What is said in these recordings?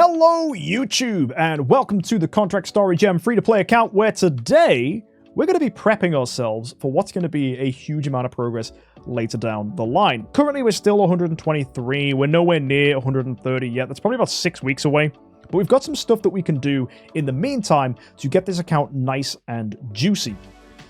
Hello YouTube and welcome to the Contract Story Gem free-to-play account where today we're going to be prepping ourselves for what's going to be a huge amount of progress later down the line. Currently we're still 123, we're nowhere near 130 yet, that's probably about 6 weeks away. But we've got some stuff that we can do in the meantime to get this account nice and juicy.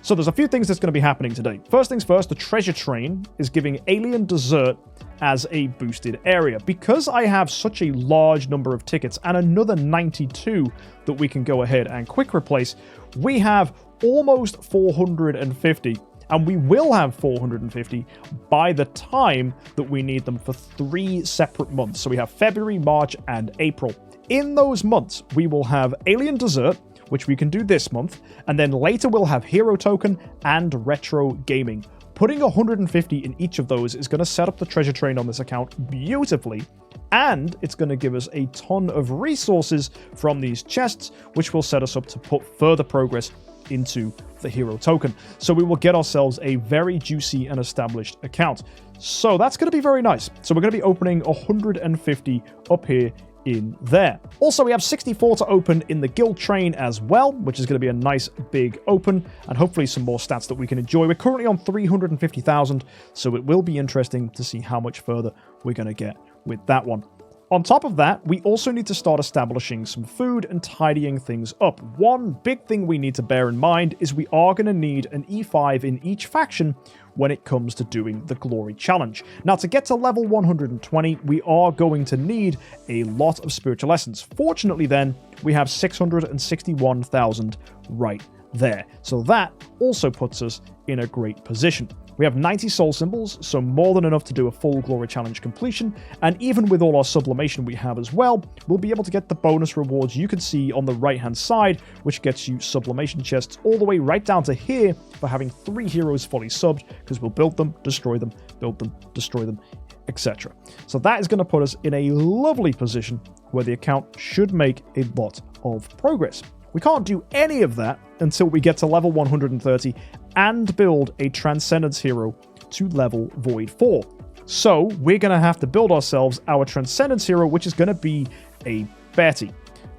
So there's a few things that's going to be happening today. First things first, the treasure train is giving alien dessert as a boosted area. Because I have such a large number of tickets and another 92 that we can go ahead and quick replace, we have almost 450. And we will have 450 by the time that we need them for 3 separate months. So we have February, March, and April. In those months, we will have alien dessert, which we can do this month, and then later we'll have hero token and retro gaming. Putting 150 in each of those is going to set up the treasure train on this account beautifully, and it's going to give us a ton of resources from these chests, which will set us up to put further progress into the hero token. So we will get ourselves a very juicy and established account. So that's going to be very nice. So we're going to be opening 150 up here in there. Also, we have 64 to open in the guild train as well, which is going to be a nice big open, and hopefully some more stats that we can enjoy. We're currently on 350,000, so it will be interesting to see how much further we're going to get with that one. On top of that, we also need to start establishing some food and tidying things up. One big thing we need to bear in mind is we are going to need an E5 in each faction when it comes to doing the Glory Challenge. Now, to get to level 120, we are going to need a lot of spiritual essence. Fortunately, then, we have 661,000 right there. So that also puts us in a great position. We have 90 soul symbols, so more than enough to do a full Glory Challenge completion, and even with all our sublimation we have as well, we'll be able to get the bonus rewards you can see on the right-hand side, which gets you sublimation chests all the way right down to here for having 3 heroes fully subbed, because we'll build them, destroy them, build them, destroy them, etc. So that is going to put us in a lovely position where the account should make a lot of progress. We can't do any of that until we get to level 130 and build a Transcendence Hero to level Void 4. So we're going to have to build ourselves our Transcendence Hero, which is going to be a Betty.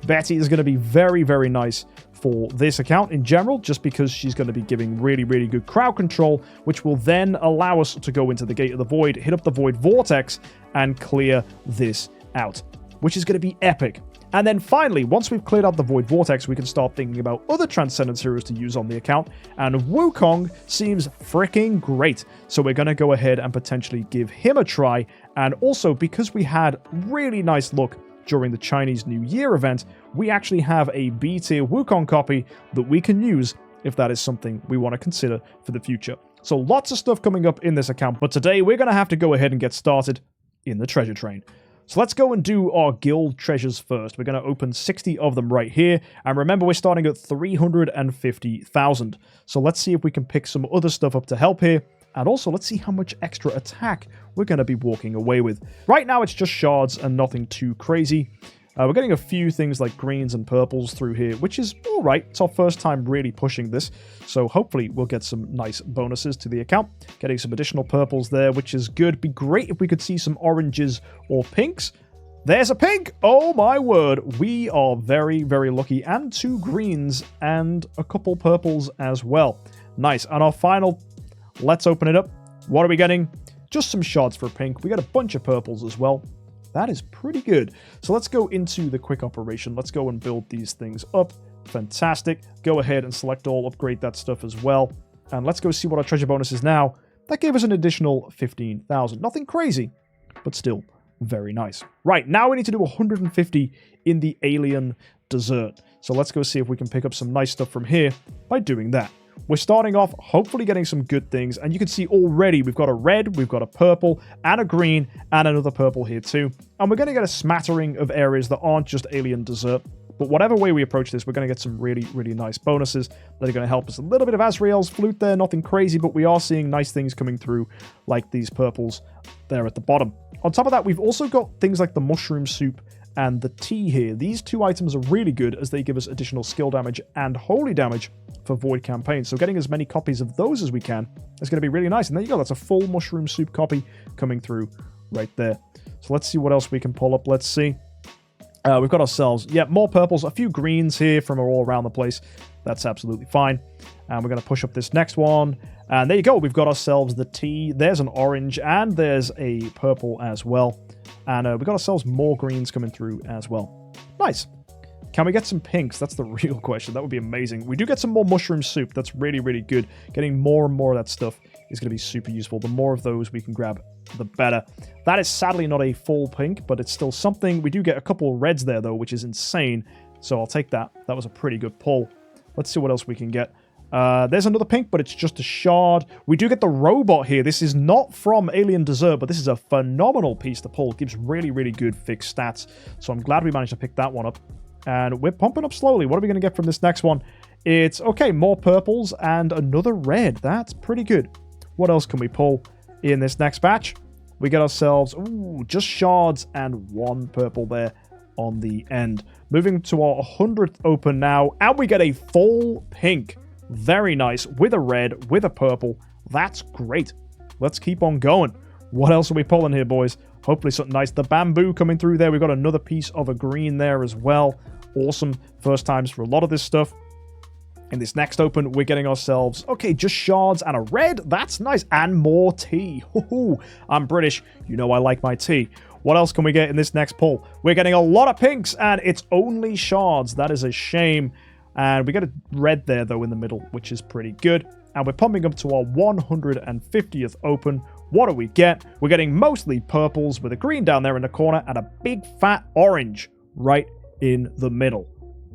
Betty is going to be very, very nice for this account in general, just because she's going to be giving really, really good crowd control, which will then allow us to go into the Gate of the Void, hit up the Void Vortex, and clear this out, which is going to be epic. And then finally, once we've cleared out the Void Vortex, we can start thinking about other Transcendence Heroes to use on the account, and Wukong seems freaking great. So we're going to go ahead and potentially give him a try, and also because we had really nice luck during the Chinese New Year event, we actually have a B-tier Wukong copy that we can use if that is something we want to consider for the future. So lots of stuff coming up in this account, but today we're going to have to go ahead and get started in the treasure train. So let's go and do our guild treasures first. We're going to open 60 of them right here. And remember, we're starting at 350,000. So let's see if we can pick some other stuff up to help here. And also, let's see how much extra attack we're going to be walking away with. Right now, it's just shards and nothing too crazy. We're getting a few things like greens and purples through here, which is all right. It's our first time really pushing this, so hopefully we'll get some nice bonuses to the account. Getting some additional purples there, which is good. Be great if we could see some oranges or pinks. There's a pink! Oh my word, we are very, very lucky. And 2 greens and a couple purples as well. Nice. And our final, let's open it up. What are we getting? Just some shards for pink. We got a bunch of purples as well. That is pretty good. So let's go into the quick operation. Let's go and build these things up. Fantastic. Go ahead and select all, upgrade that stuff as well. And let's go see what our treasure bonus is now. That gave us an additional 15,000. Nothing crazy, but still very nice. Right, now we need to do 150 in the alien dessert. So let's go see if we can pick up some nice stuff from here by doing that. We're starting off hopefully getting some good things, and you can see already we've got a red, we've got a purple, and a green, and another purple here too. And we're going to get a smattering of areas that aren't just alien dessert, but whatever way we approach this, we're going to get some really, really nice bonuses that are going to help us. A little bit of Azrael's flute there, nothing crazy, but we are seeing nice things coming through, like these purples there at the bottom. On top of that, we've also got things like the mushroom soup and the tea here. These 2 items are really good as they give us additional skill damage and holy damage for void campaigns. So getting as many copies of those as we can is going to be really nice. And there you go. That's a full mushroom soup copy coming through right there. So let's see what else we can pull up. Let's see. We've got ourselves, yeah, more purples, a few greens here from all around the place. That's absolutely fine. And we're going to push up this next one. And there you go. We've got ourselves the T. There's an orange and there's a purple as well. And we've got ourselves more greens coming through as well. Nice. Can we get some pinks? That's the real question. That would be amazing. We do get some more mushroom soup. That's really, really good. Getting more and more of that stuff is going to be super useful. The more of those we can grab, the better. That is sadly not a full pink, but it's still something. We do get a couple of reds there, though, which is insane. So I'll take that. That was a pretty good pull. Let's see what else we can get. There's another pink, but it's just a shard. We do get the robot here. This is not from Alien Dessert, but this is a phenomenal piece to pull. It gives really, really good fixed stats. So I'm glad we managed to pick that one up. And we're pumping up slowly. What are we going to get from this next one? It's, okay, more purples and another red. That's pretty good. What else can we pull in this next batch? We get ourselves, ooh, just shards and one purple there on the end. Moving to our 100th open now, and we get a full pink. Very nice, with a red, with a purple. That's great. Let's keep on going. What else are we pulling here, boys? Hopefully something nice. The bamboo coming through there. We've got another piece of a green there as well. Awesome. First times for a lot of this stuff. In this next open, we're getting ourselves, okay, just shards and a red. That's nice. And more tea. I'm British. You know I like my tea. What else can we get in this next pull? We're getting a lot of pinks, and it's only shards. That is a shame. And we get a red there, though, in the middle, which is pretty good. And we're pumping up to our 150th open. What do we get? We're getting mostly purples with a green down there in the corner and a big fat orange right in the middle.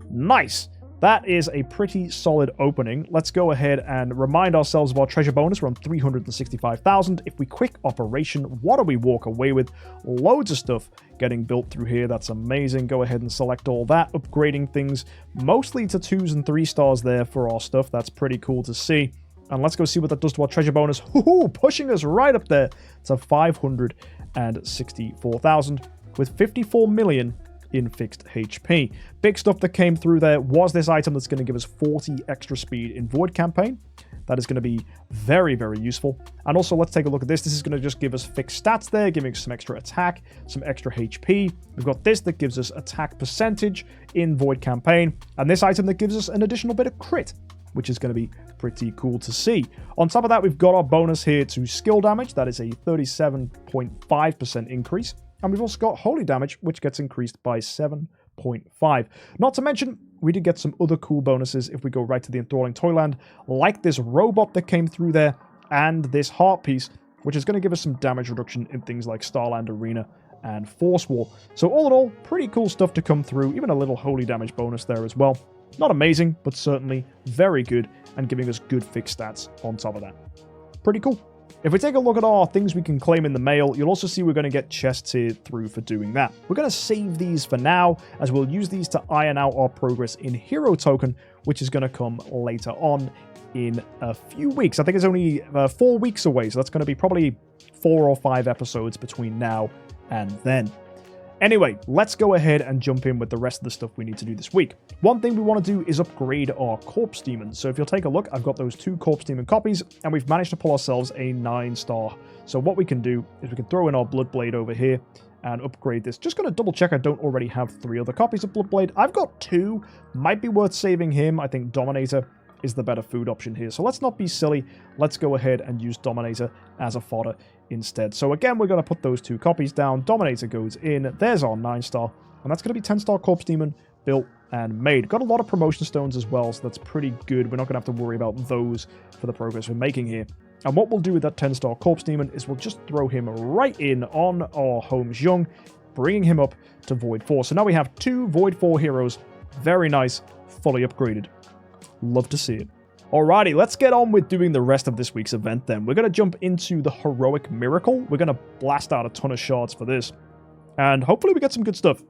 Nice. That is a pretty solid opening. Let's go ahead and remind ourselves of our treasure bonus. We're on 365,000. If we quick operation, what do we walk away with? Loads of stuff getting built through here. That's amazing. Go ahead and select all that. Upgrading things mostly to 2s and 3 stars there for our stuff. That's pretty cool to see. And let's go see what that does to our treasure bonus. Pushing us right up there to 564,000 with 54 million in fixed HP. Big stuff that came through there was this item that's going to give us 40 extra speed in Void Campaign. That is going to be very, very useful. And also, let's take a look at this. This is going to just give us fixed stats there, giving us some extra attack, some extra HP. We've got this that gives us attack percentage in Void Campaign, and this item that gives us an additional bit of crit, which is going to be pretty cool to see. On top of that, we've got our bonus here to skill damage. That is a 37.5% increase. And we've also got holy damage, which gets increased by 7.5. Not to mention, we did get some other cool bonuses if we go right to the Enthralling Toyland, like this robot that came through there, and this heart piece, which is going to give us some damage reduction in things like Starland Arena and Force War. So all in all, pretty cool stuff to come through, even a little holy damage bonus there as well. Not amazing, but certainly very good, and giving us good fixed stats on top of that. Pretty cool. If we take a look at our things we can claim in the mail, you'll also see we're going to get chests here through for doing that. We're going to save these for now, as we'll use these to iron out our progress in Hero Token, which is going to come later on in a few weeks. I think it's only 4 weeks away, so that's going to be probably 4 or 5 episodes between now and then. Anyway, let's go ahead and jump in with the rest of the stuff we need to do this week. One thing we want to do is upgrade our Corpse Demons. So if you'll take a look, I've got those 2 Corpse Demon copies, and we've managed to pull ourselves a 9-star. So what we can do is we can throw in our Bloodblade over here and upgrade this. Just going to double check I don't already have 3 other copies of Bloodblade. I've got 2. Might be worth saving him. I think Dominator is the better food option here. So let's not be silly. Let's go ahead and use Dominator as a fodder instead. So again, we're going to put those 2 copies down. Dominator goes in. There's our 9-star. And that's going to be 10-star Corpse Demon built and made. Got a lot of promotion stones as well, so that's pretty good. We're not going to have to worry about those for the progress we're making here. And what we'll do with that 10-star Corpse Demon is we'll just throw him right in on our Holmes Young, bringing him up to Void 4. So now we have 2 Void 4 heroes. Very nice, fully upgraded. Love to see it. Alrighty, let's get on with doing the rest of this week's event then. We're going to jump into the Heroic Miracle. We're going to blast out a ton of shards for this. And hopefully we get some good stuff.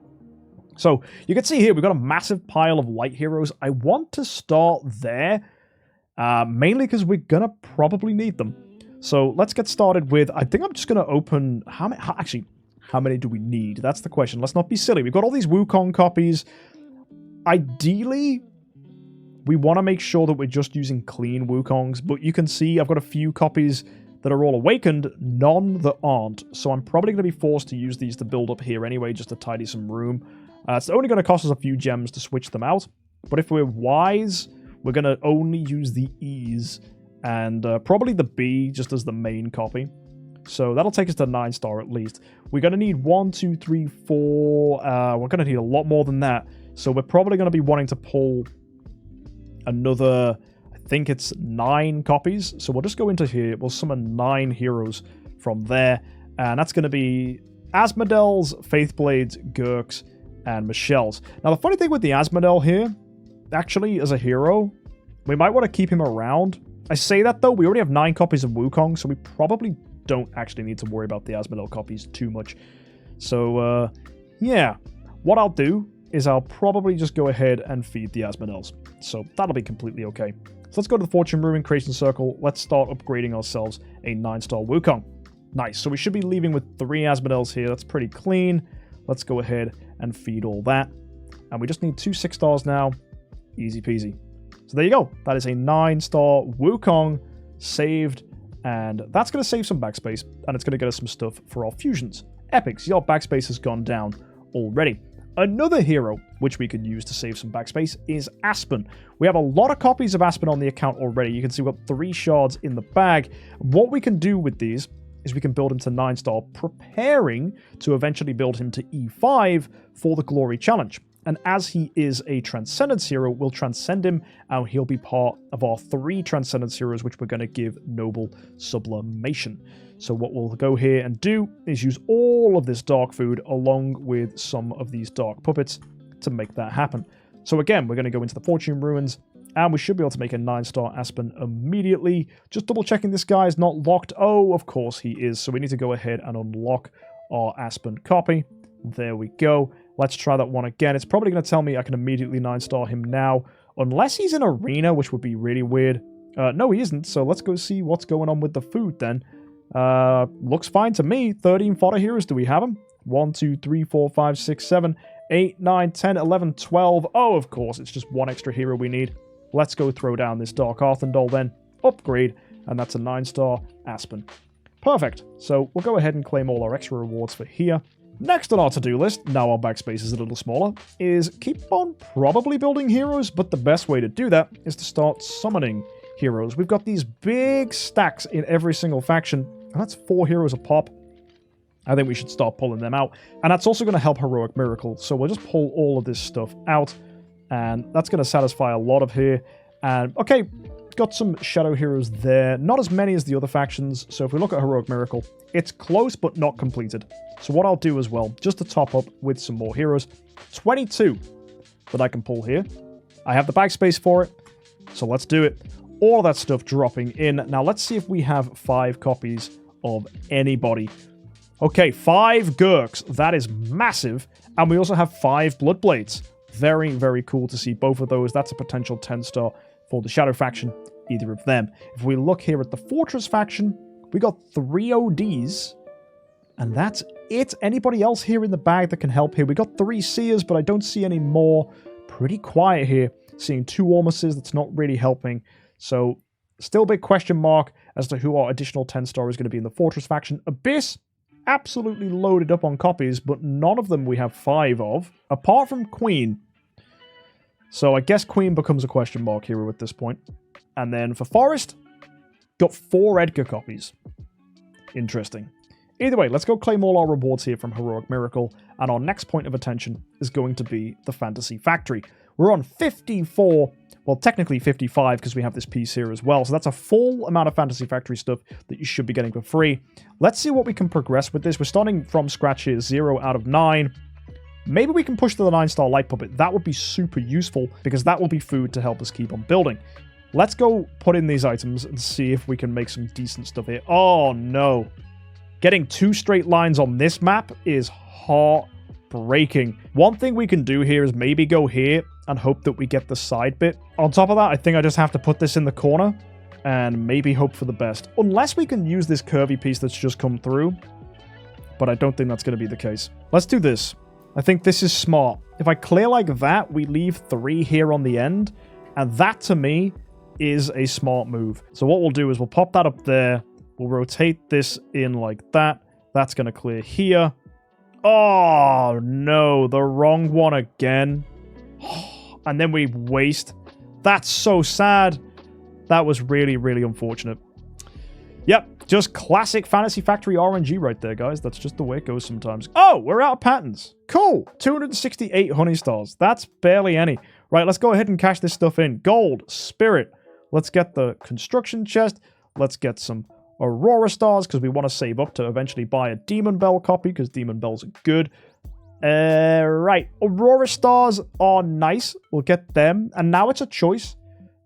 So, you can see here, we've got a massive pile of light heroes. I want to start there, mainly because we're going to probably need them. So, let's get started with, I think I'm just going to open, how many do we need? That's the question. Let's not be silly. We've got all these Wukong copies. Ideally, we want to make sure that we're just using clean Wukongs, but you can see I've got a few copies that are all awakened, none that aren't. So I'm probably going to be forced to use these to build up here anyway, just to tidy some room. It's only going to cost us a few gems to switch them out. But if we're wise, we're going to only use the E's and probably the B just as the main copy. So that'll take us to 9-star at least. We're going to need 1, 2, 3, 4. We're going to need a lot more than that. So we're probably going to be wanting to pull another, I think it's 9 copies. So we'll just go into here. We'll summon 9 heroes from there. And that's going to be Asmodel's, Faithblade's, Gurk's, and Michelle's. Now the funny thing with the Asmodel here, actually as a hero, we might want to keep him around. I say that though, we already have 9 copies of Wukong, so we probably don't actually need to worry about the Asmodel copies too much. So, yeah. What I'll do is I'll probably just go ahead and feed the Asmodels. So that'll be completely okay. So let's go to the Fortune Ruin Creation Circle. Let's start upgrading ourselves a 9-star Wukong. Nice. So we should be leaving with 3 Asmodels here. That's pretty clean. Let's go ahead and feed all that. And we just need 2 6-stars now. Easy peasy. So there you go. That is a 9-star Wukong saved. And that's going to save some backspace, and it's going to get us some stuff for our fusions. Epics, your backspace has gone down already. Another hero, which we could use to save some backspace, is Aspen. We have a lot of copies of Aspen on the account already. You can see we've got 3 shards in the bag. What we can do with these is we can build him to 9-star, preparing to eventually build him to E5 for the Glory Challenge. And as he is a Transcendence Hero, we'll transcend him, and he'll be part of our 3 Transcendence Heroes, which we're going to give Noble Sublimation. So what we'll go here and do is use all of this dark food along with some of these dark puppets to make that happen. So again, we're going to go into the Fortune Ruins, and we should be able to make a 9-star Aspen immediately. Just double checking this guy is not locked. Oh, of course he is. So we need to go ahead and unlock our Aspen copy. There we go. Let's try that one again. It's probably going to tell me I can immediately 9-star him now, unless he's in arena, which would be really weird. No, he isn't, so let's go see what's going on with the food then. Looks fine to me. 13 fodder heroes. Do we have them? 1, 2, 3, 4, 5, 6, 7, 8, 9, 10, 11, 12. Oh, of course, it's just 1 extra hero we need. Let's go throw down this Dark Arthendal then. Upgrade, and that's a 9-star Aspen. Perfect. So we'll go ahead and claim all our extra rewards for here. Next on our to-do list, now our backspace is a little smaller, is keep on probably building heroes, but the best way to do that is to start summoning heroes. We've got these big stacks in every single faction, and that's 4 heroes a pop. I think we should start pulling them out, and that's also going to help Heroic Miracle, so we'll just pull all of this stuff out, and that's going to satisfy a lot of here. And, okay, got some Shadow Heroes there, not as many as the other factions, so if we look at Heroic Miracle, it's close but not completed. So what I'll do as well, just to top up with some more heroes, 22 that I can pull here. I have the backspace for it, so let's do it. All that stuff dropping in. Now let's see if we have 5 copies of anybody. Okay, 5 Gurks. That is massive. And we also have 5 Bloodblades. Very, very cool to see both of those. That's a potential 10-star for the Shadow faction, either of them. If we look here at the Fortress faction, we got 3 ODs. And that's it. Anybody else here in the bag that can help here? We got 3 Seers, but I don't see any more. Pretty quiet here. Seeing 2 Ormuses, that's not really helping. So, still a big question mark as to who our additional 10-star is going to be in the Fortress faction. Abyss, absolutely loaded up on copies, but none of them we have 5 of, apart from Queen. So I guess Queen becomes a question mark here at this point. And then for Forest, got 4 Edgar copies. Interesting. Either way, let's go claim all our rewards here from Heroic Miracle, and our next point of attention is going to be the Fantasy Factory. We're on 54, well, technically 55, because we have this piece here as well, so that's a full amount of Fantasy Factory stuff that you should be getting for free. Let's see what we can progress with this. We're starting from scratch here, 0 out of 9. Maybe we can push to the 9-star Light Puppet. That would be super useful, because that will be food to help us keep on building. Let's go put in these items and see if we can make some decent stuff here. Oh, no. Getting 2 straight lines on this map is heartbreaking. One thing we can do here is maybe go here and hope that we get the side bit. On top of that, I think I just have to put this in the corner and maybe hope for the best. Unless we can use this curvy piece that's just come through. But I don't think that's going to be the case. Let's do this. I think this is smart. If I clear like that, we leave 3 here on the end. And that, to me, is a smart move. So what we'll do is we'll pop that up there. We'll rotate this in like that. That's going to clear here. Oh, no. The wrong one again. And then we waste. That's so sad. That was really, really unfortunate. Yep, just classic Fantasy Factory RNG right there, guys. That's just the way it goes sometimes. Oh, we're out of patterns. Cool. 268 honey stars. That's barely any. Right, let's go ahead and cash this stuff in. Gold, spirit. Let's get the construction chest. Let's get some Aurora stars because we want to save up to eventually buy a Demon Bell copy because Demon Bells are good. Right. Aurora stars are nice. We'll get them. And now it's a choice.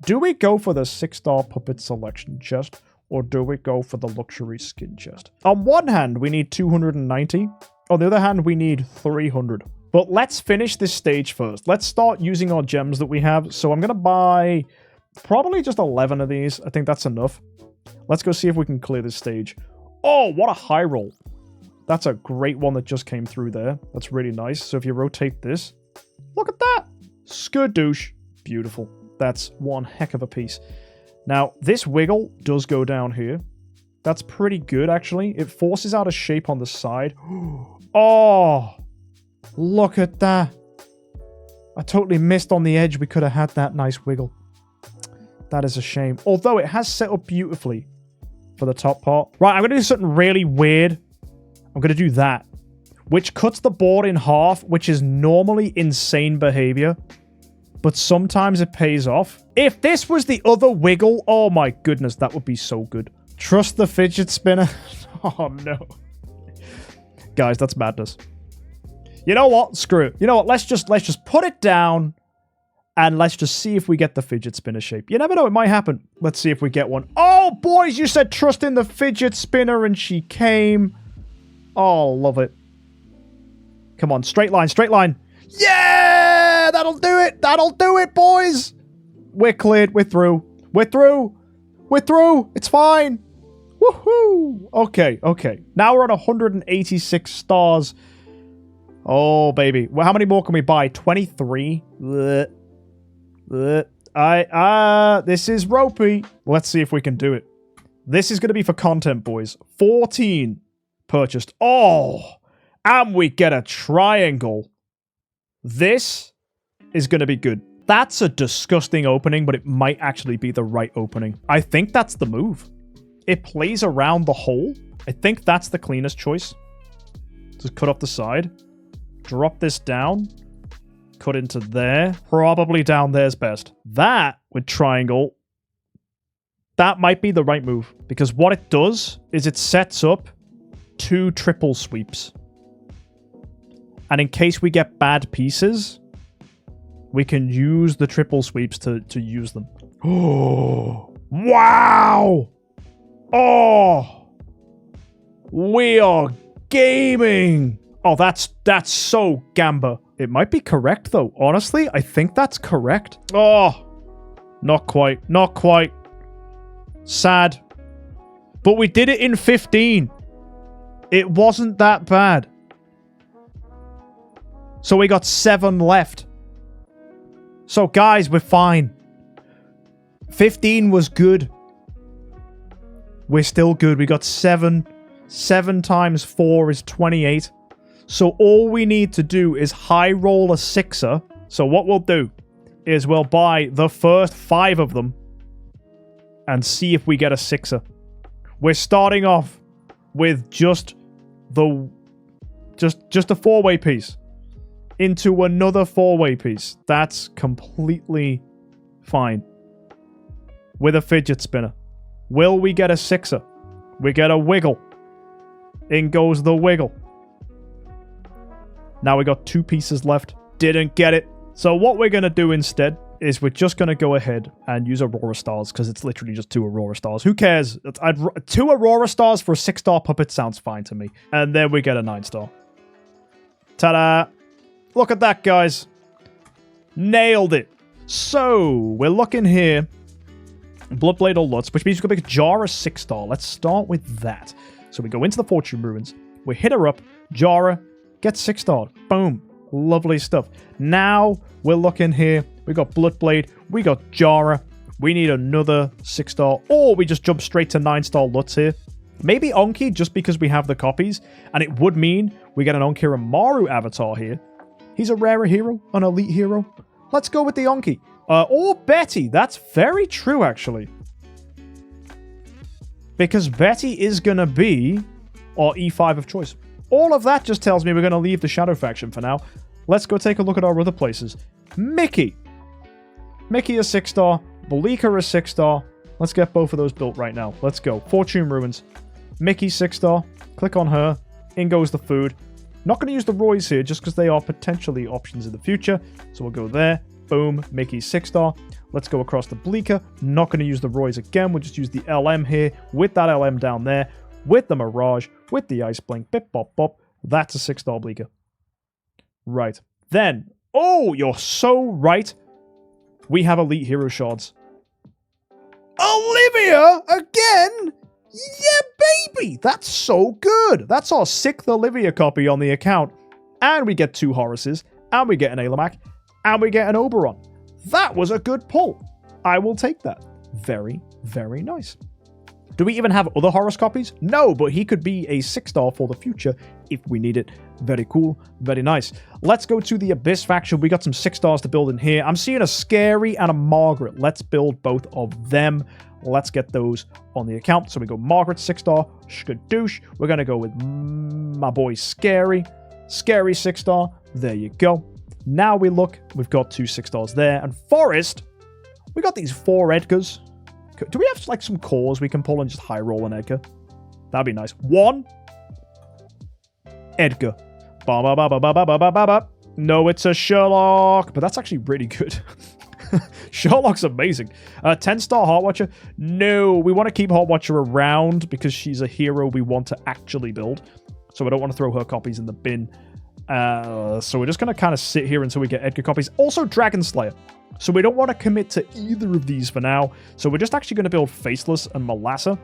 Do we go for the 6-star puppet selection chest or do we go for the luxury skin chest? On one hand, we need 290. On the other hand, we need 300. But let's finish this stage first. Let's start using our gems that we have. So I'm going to buy probably just 11 of these. I think that's enough. Let's go see if we can clear this stage. Oh, what a high roll. That's a great one that just came through there. That's really nice. So if you rotate this, look at that. Skadoosh. Beautiful. That's one heck of a piece. Now, this wiggle does go down here. That's pretty good, actually. It forces out a shape on the side. Oh, look at that. I totally missed on the edge. We could have had that nice wiggle. That is a shame. Although it has set up beautifully for the top part. Right, I'm going to do something really weird. I'm going to do that, which cuts the board in half, which is normally insane behavior, but sometimes it pays off. If this was the other wiggle, oh my goodness, that would be so good. Trust the fidget spinner. Oh no. Guys, that's madness. You know what? Screw it. You know what? Let's just put it down and let's just see if we get the fidget spinner shape. You never know, it might happen. Let's see if we get one. Oh, boys, you said trust in the fidget spinner and she came. Oh, love it. Come on, straight line, straight line. Yeah! That'll do it! That'll do it, boys! We're cleared. We're through. We're through. We're through. It's fine. Woohoo! Okay, okay. Now we're at 186 stars. Oh, baby. Well, how many more can we buy? 23? This is ropey. Let's see if we can do it. This is going to be for content, boys. 14 purchased. Oh, and we get a triangle. This is going to be good. That's a disgusting opening, but it might actually be the right opening. I think that's the move. It plays around the hole. I think that's the cleanest choice. Just cut off the side. Drop this down. Cut into there. Probably down there's best. That, with triangle, that might be the right move. Because what it does is it sets up 2 triple sweeps. And in case we get bad pieces, we can use the triple sweeps to use them. Oh, wow! Oh, we are gaming. Oh, that's so gamba. It might be correct, though. Honestly, I think that's correct. Oh, not quite. Not quite. Sad. But we did it in 15. It wasn't that bad. So we got 7 left. So, guys, we're fine. 15 was good. We're still good. We got 7. 7 times 4 is 28. So all we need to do is high roll a 6er. So what we'll do is we'll buy the first 5 of them and see if we get a 6er. We're starting off with just a 4-way piece into another 4-way piece. That's completely fine. With a fidget spinner. Will we get a 6er? We get a wiggle. In goes the wiggle. Now we got 2 pieces left. Didn't get it. So what we're going to do instead is we're just going to go ahead and use Aurora Stars because it's literally just 2 Aurora Stars. Who cares? 2 Aurora Stars for a 6-star puppet sounds fine to me. And then we get a 9-star. Ta-da! Look at that, guys. Nailed it. So, we're looking here. Bloodblade or Lutz, which means we're going to make Jara 6-star. Let's start with that. So we go into the Fortune Ruins. We hit her up. Jara gets 6-starred. Boom. Lovely stuff. Now, we're looking here. We got Bloodblade. We got Jara. We need another 6-star. Or we just jump straight to 9-star Lutz here. Maybe Onki, just because we have the copies. And it would mean We get an Onkiramaru avatar here. He's a rarer hero, an elite hero. Let's go with the Onki. Or Betty. That's very true, actually. Because Betty is going to be our E5 of choice. All of that just tells me we're going to leave the Shadow faction for now. Let's go take a look at our other places. Mickey. Mickey is 6-star. Belika is 6-star. Let's get both of those built right now. Let's go. Fortune Ruins. Mickey 6-star. Click on her. In goes the food. Not going to use the Roys here just because they are potentially options in the future. So we'll go there. Boom. Mickey 6-star. Let's go across the Bleaker. Not going to use the Roys again. We'll just use the LM here with that LM down there. With the Mirage. With the Ice Blink. Bip bop bop. That's a 6-star Bleaker. Right. Then. Oh, you're so right. We have Elite Hero Shards. Olivia again? Yeah, baby! That's so good! That's our 6th Olivia copy on the account. And we get 2 Horaces, and we get an Ailamak, and we get an Oberon. That was a good pull. I will take that. Very, very nice. Do we even have other Horus copies? No, but he could be a 6-star for the future if we need it. Very cool. Very nice. Let's go to the Abyss faction. We got some 6-stars to build in here. I'm seeing a Scary and a Margaret. Let's build both of them. Let's get those on the account. So we go Margaret 6-star. Skadoosh. We're going to go with my boy Scary. Scary 6-star. There you go. Now we look. We've got 2 6-stars there. And Forest. We got these 4 Edgars. Do we have like some cores we can pull and just high roll an Edgar? That'd be nice. 1 Edgar. Ba ba ba ba ba ba ba ba ba. No, it's a Sherlock, but that's actually really good. Sherlock's amazing. 10-star Heartwatcher. No, we want to keep Heartwatcher around because she's a hero we want to actually build. So we don't want to throw her copies in the bin. So we're just going to kind of sit here until we get Edgar copies. Also, Dragon Slayer. So we don't want to commit to either of these for now. So we're just actually going to build Faceless and Malassa.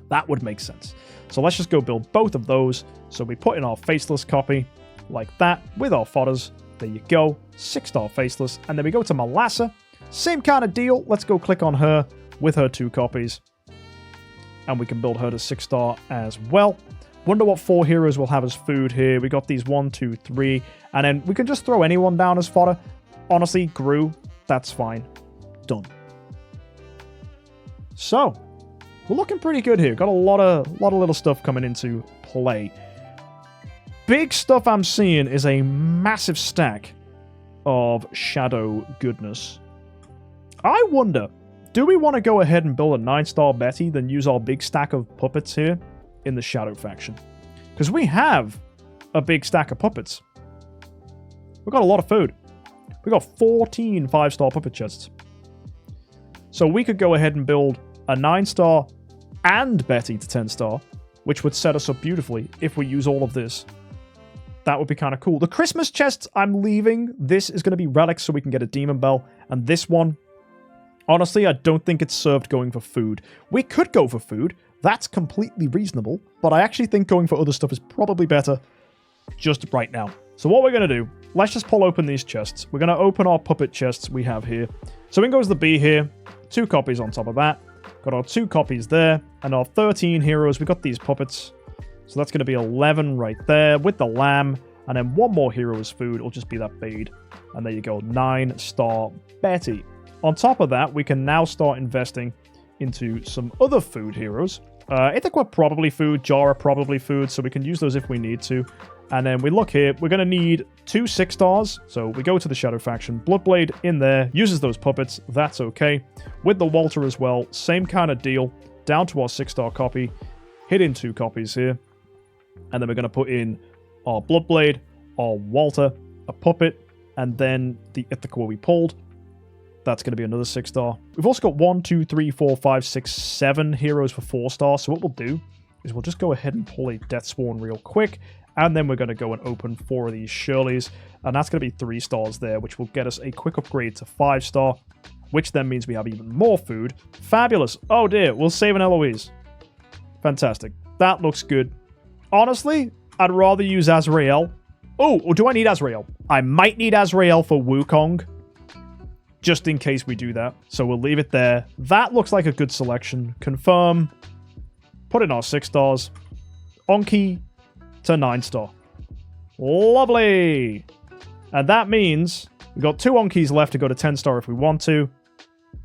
That would make sense. So let's just go build both of those. So we put in our Faceless copy like that with our fodders. There you go. 6-star Faceless. And then we go to Malassa. Same kind of deal. Let's go click on her with her 2 copies. And we can build her to 6-star as well. Wonder what 4 heroes we'll have as food here. We got these 1, 2, 3. And then we can just throw anyone down as fodder. Honestly, Gru, that's fine. Done. So, we're looking pretty good here. Got a lot of little stuff coming into play. Big stuff I'm seeing is a massive stack of Shadow goodness. I wonder, do we want to go ahead and build a 9-star Betty, then use our big stack of puppets here in the Shadow faction? Because we have a big stack of puppets. We've got a lot of food. We got 14 5-star puppet chests. So we could go ahead and build a 9-star and Betty to 10-star, which would set us up beautifully if we use all of this. That would be kind of cool. The Christmas chests I'm leaving. This is going to be relics so we can get a Demon Bell. And this one, honestly, I don't think it's served going for food. We could go for food. That's completely reasonable. But I actually think going for other stuff is probably better just right now. So what we're going to do, let's just pull open these chests. We're going to open our puppet chests we have here. So in goes the B here. 2 copies on top of that. Got our 2 copies there. And our 13 heroes. We got these puppets. So that's going to be 11 right there with the lamb. And then 1 more hero as food. It'll just be that Bade. And there you go. 9-star Betty. On top of that, we can now start investing into some other food heroes. Ithaca probably food. Jara probably food. So we can use those if we need to. And then we look here, we're going to need 2 6-stars. So we go to the Shadow faction. Bloodblade in there, uses those puppets. That's okay. With the Walter as well, same kind of deal. Down to our 6-star copy. Hit in 2 copies here. And then we're going to put in our Bloodblade, our Walter, a puppet, and then the Ithaca we pulled. That's going to be another 6-star. We've also got 1, 2, 3, 4, 5, 6, 7 heroes for 4-star. So what we'll do is we'll just go ahead and pull a Deathsworn real quick. And then we're going to go and open 4 of these Shirleys. And that's going to be 3 stars there, which will get us a quick upgrade to 5-star. Which then means we have even more food. Fabulous. Oh dear, we'll save an Eloise. Fantastic. That looks good. Honestly, I'd rather use Azrael. Oh, or do I need Azrael? I might need Azrael for Wukong. Just in case we do that. So we'll leave it there. That looks like a good selection. Confirm. Put in our 6 stars. Onki to 9-star. Lovely. And that means we've got 2 on keys left to go to 10-star if we want to.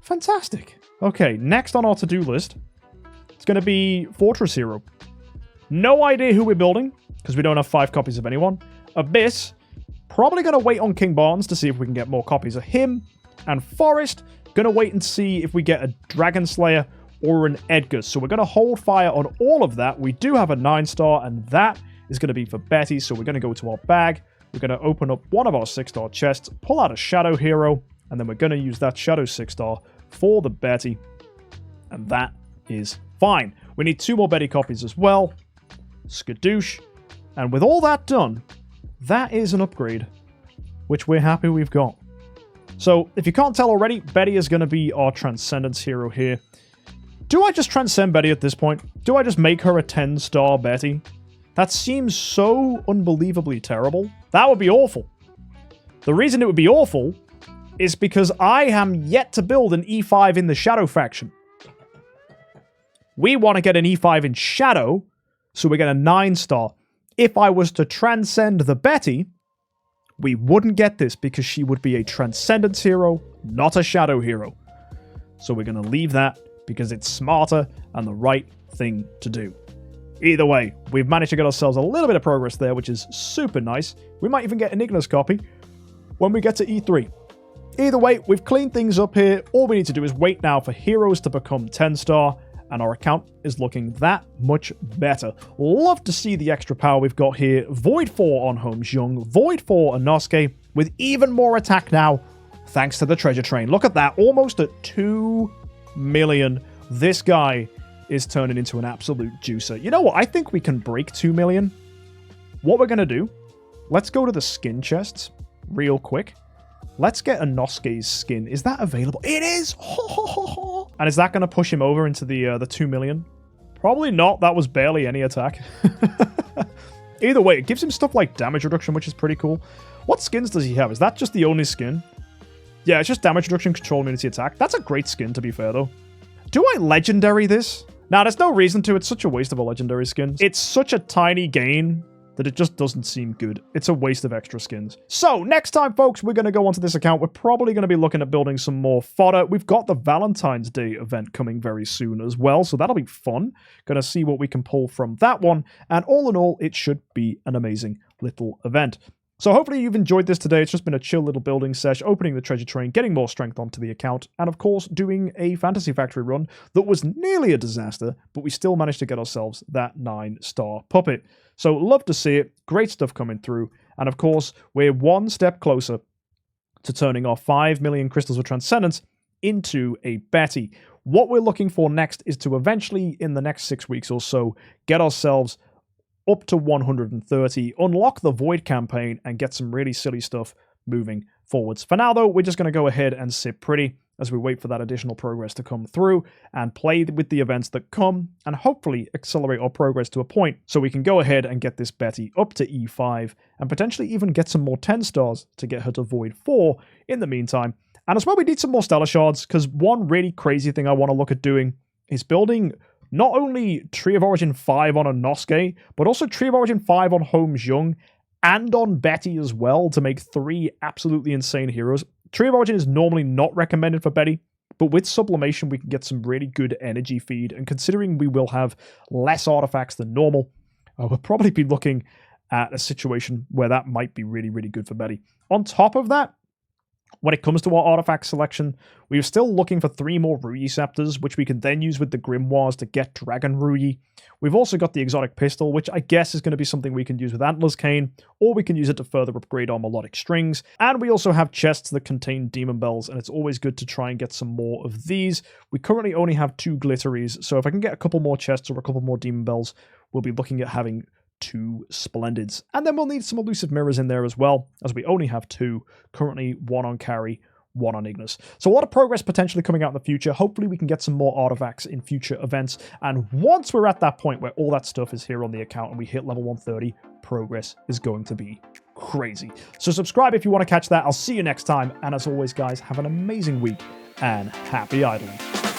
Fantastic. Okay, next on our to-do list, it's going to be Fortress Hero. No idea who we're building, because we don't have 5 copies of anyone. Abyss, probably going to wait on King Barnes to see if we can get more copies of him. And Forest, going to wait and see if we get a Dragon Slayer or an Edgar. So we're going to hold fire on all of that. We do have a 9-star, and that is going to be for Betty. So we're going to go to our bag. We're going to open up one of our 6-star chests, pull out a Shadow Hero, and then we're going to use that Shadow 6-star for the Betty. And that is fine. We need 2 more Betty copies as well. Skadoosh. And with all that done, that is an upgrade, which we're happy we've got. So, if you can't tell already, Betty is going to be our Transcendence Hero here. Do I just transcend Betty at this point? Do I just make her a 10-star Betty? That seems so unbelievably terrible. That would be awful. The reason it would be awful is because I am yet to build an E5 in the Shadow faction. We want to get an E5 in Shadow, so we get a 9-star. If I was to transcend the Betty, we wouldn't get this because she would be a Transcendence Hero, not a Shadow Hero. So we're going to leave that because it's smarter and the right thing to do. Either way, we've managed to get ourselves a little bit of progress there, which is super nice. We might even get an Ignis copy when we get to E3. Either way, we've cleaned things up here. All we need to do is wait now for heroes to become 10-star, and our account is looking that much better. Love to see the extra power we've got here. Void 4 on HomeXJUMP, Void 4 on Nosuke, with even more attack now, thanks to the treasure train. Look at that, almost at 2 million. This guy is turning into an absolute juicer. You know what? I think we can break 2 million. What we're going to do, let's go to the skin chests real quick. Let's get a Nosuke's skin. Is that available? It is! And is that going to push him over into the 2 million? Probably not. That was barely any attack. Either way, it gives him stuff like damage reduction, which is pretty cool. What skins does he have? Is that just the only skin? Yeah, it's just damage reduction, control immunity, attack. That's a great skin, to be fair, though. Do I legendary this? Nah, there's no reason to. It's such a waste of a legendary skin. It's such a tiny gain that it just doesn't seem good. It's a waste of extra skins. So, next time, folks, we're going to go onto this account. We're probably going to be looking at building some more fodder. We've got the Valentine's Day event coming very soon as well, so that'll be fun. Going to see what we can pull from that one. And all in all, it should be an amazing little event. So hopefully you've enjoyed this today. It's just been a chill little building sesh, opening the treasure train, getting more strength onto the account, and of course doing a Fantasy Factory run that was nearly a disaster, but we still managed to get ourselves that 9-star puppet. So love to see it. Great stuff coming through. And of course, we're one step closer to turning our 5 million Crystals of Transcendence into a Betty. What we're looking for next is to eventually, in the next 6 weeks or so, get ourselves up to 130, unlock the Void campaign, and get some really silly stuff moving forwards. For now, though, we're just going to go ahead and sit pretty as we wait for that additional progress to come through and play with the events that come and hopefully accelerate our progress to a point so we can go ahead and get this Betty up to E5 and potentially even get some more 10 stars to get her to Void 4 in the meantime. And as well, we need some more Stellar Shards, because one really crazy thing I want to look at doing is building not only Tree of Origin 5 on a Nosuke, but also Tree of Origin 5 on HomeXJUMP and on Betty as well to make 3 absolutely insane heroes. Tree of Origin is normally not recommended for Betty, but with Sublimation we can get some really good energy feed, and considering we will have less artifacts than normal, we'll probably be looking at a situation where that might be really, really good for Betty. On top of that, when it comes to our artifact selection, we're still looking for 3 more Ruyi Scepters, which we can then use with the Grimoires to get Dragon Ruyi. We've also got the Exotic Pistol, which I guess is going to be something we can use with Antler's Cane, or we can use it to further upgrade our Melodic Strings. And we also have chests that contain Demon Bells, and it's always good to try and get some more of these. We currently only have 2 Glitteries, so if I can get a couple more chests or a couple more Demon Bells, we'll be looking at having 2 Splendids. And then we'll need some Elusive Mirrors in there as well, as we only have 2, currently 1 on Carry, 1 on Ignis. So a lot of progress potentially coming out in the future. Hopefully we can get some more artifacts in future events. And once we're at that point where all that stuff is here on the account and we hit level 130, progress is going to be crazy. So subscribe if you want to catch that. I'll see you next time. And as always, guys, have an amazing week and happy idling.